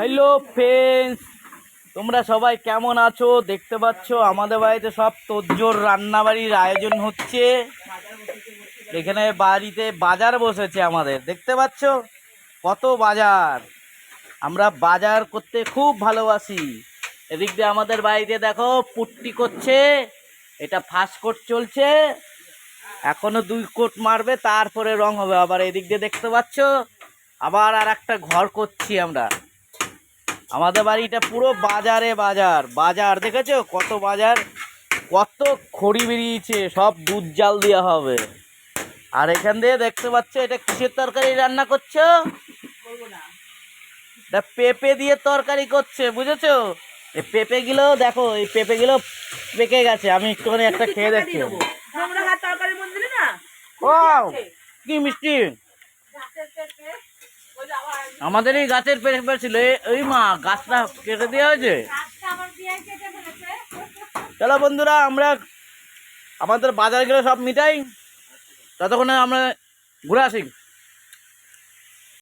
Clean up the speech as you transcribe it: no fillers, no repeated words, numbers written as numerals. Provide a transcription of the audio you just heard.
Hello friends, তোমরা সবাই কেমন আছো? দেখতে পাচ্ছ আমাদের বাড়িতে সব তোজ্জোর রান্নাবাড়ির আয়োজন হচ্ছে। এখানে বাড়িতে বাজার বসেছে আমাদের, দেখতে পাচ্ছ কত বাজার। আমরা বাজার করতে খুব ভালোবাসি। এদিক দিয়ে আমাদের বাড়িতে দেখো পুট্টি করছে, এটা ফার্স্ট কোট চলছে, এখনো 2 কোট মারবে, তারপরে রং হবে। আবার এদিক দিয়ে দেখতে পাচ্ছ আবার আর একটা ঘর করছি আমরা। আমাদের বাড়িটা পুরো বাজারে বাজার বাজার, দেখেছো কত বাজার, কত খড়ি বেরিয়েছে, সব দুধ জাল দেওয়া হবে। আর এখান দিয়ে দেখতে পাচ্ছ এটা কিসের তরকারি রান্না করছো? এটা পেঁপে দিয়ে তরকারি করছে, বুঝেছো? এই পেঁপেগুলো দেখো, এই পেঁপেগুলো পেকে গেছে, আমি একটুখানি একটা খেয়ে দেখছি। ও কি মিষ্টি! আমাদের এই গাছের পেঁপে ছিল, এই মা গাছটা কেটে দেওয়া হয়েছে। চলো বন্ধুরা, আমরা আমাদের বাজারগুলো সব মিটাই, ততক্ষণে আমরা ঘুরে আসি।